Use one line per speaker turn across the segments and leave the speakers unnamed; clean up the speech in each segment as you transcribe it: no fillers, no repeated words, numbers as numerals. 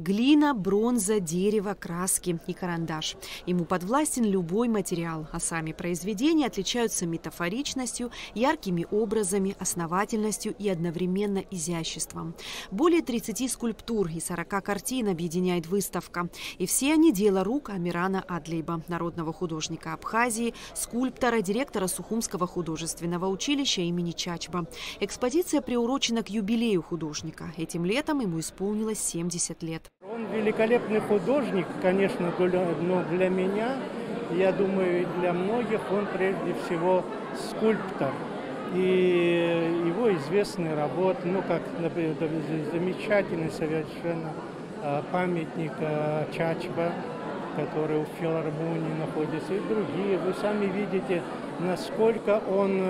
Глина, бронза, дерево, краски и карандаш. Ему подвластен любой материал, а сами произведения отличаются метафоричностью, яркими образами, основательностью и одновременно изяществом. Более 30 скульптур и 40 картин объединяет выставка. И все они дело рук Амирана Адлейба, народного художника Абхазии, скульптора, директора Сухумского художественного училища имени Чачба. Экспозиция приурочена к юбилею художника. Этим летом ему исполнилось 70 лет.
Он великолепный художник, конечно, но для меня, я думаю, и для многих он прежде всего скульптор. И его известные работы, как, например, замечательный совершенно памятник Чачба, который в филармонии находится, и другие. Вы сами видите, насколько он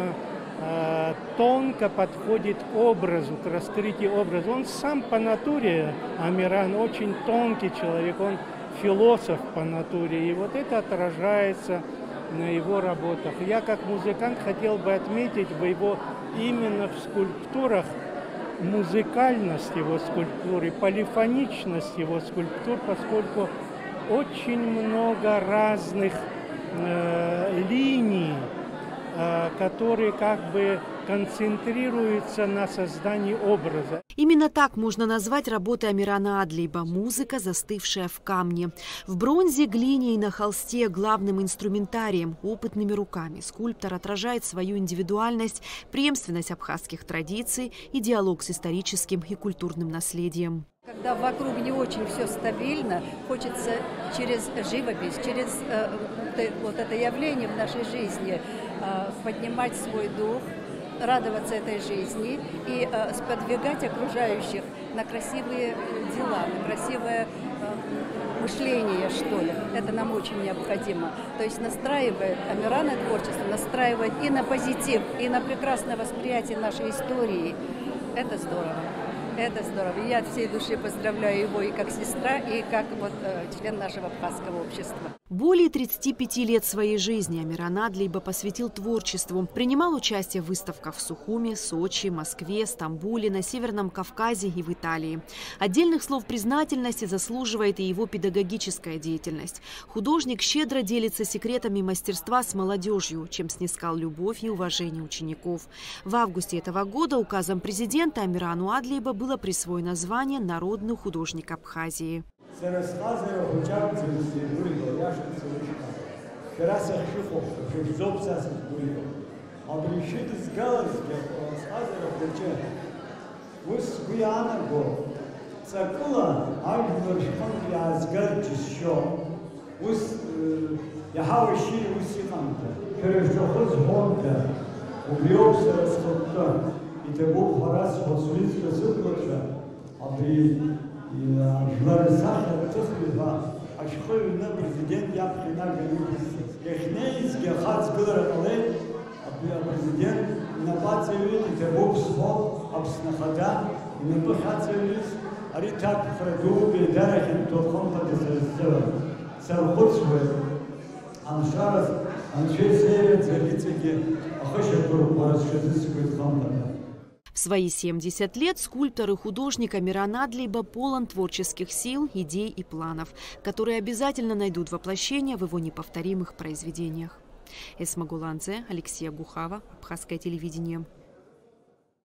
тонко подходит к образу, к раскрытию образа. Он сам по натуре, Амиран, очень тонкий человек, он философ по натуре. И вот это отражается на его работах. Я как музыкант хотел бы отметить именно в скульптурах музыкальность его скульптуры, полифоничность его скульптур, поскольку очень много разных линий, которые как бы концентрируются на создании образа.
Именно так можно назвать работы Амирана Адлейба – музыка, застывшая в камне. В бронзе, глине и на холсте главным инструментарием, опытными руками скульптор отражает свою индивидуальность, преемственность абхазских традиций и диалог с историческим и культурным наследием.
Когда вокруг не очень все стабильно, хочется через живопись, через вот это явление в нашей жизни поднимать свой дух, радоваться этой жизни и сподвигать окружающих на красивые дела, на красивое мышление, что ли. Это нам очень необходимо. То есть настраивает Амирана творчество, настраивает и на позитив, и на прекрасное восприятие нашей истории. Это здорово. Это здорово. Я от всей души поздравляю его и как сестра, и как член нашего абхазского общества.
Более 35 лет своей жизни Амиран Адлейба посвятил творчеству. Принимал участие в выставках в Сухуме, Сочи, Москве, Стамбуле, на Северном Кавказе и в Италии. Отдельных слов признательности заслуживает и его педагогическая деятельность. Художник щедро делится секретами мастерства с молодежью, чем снискал любовь и уважение учеников. В августе этого года указом президента Амирану Адлейба было присвоено звание «Народный художник Абхазии». В свои 70 лет скульптор и художник Амиран Адлейба полон творческих сил, идей и планов, которые обязательно найдут воплощение в его неповторимых произведениях. Эсма Гуланзе, Алексея Гухава, Абхазское телевидение.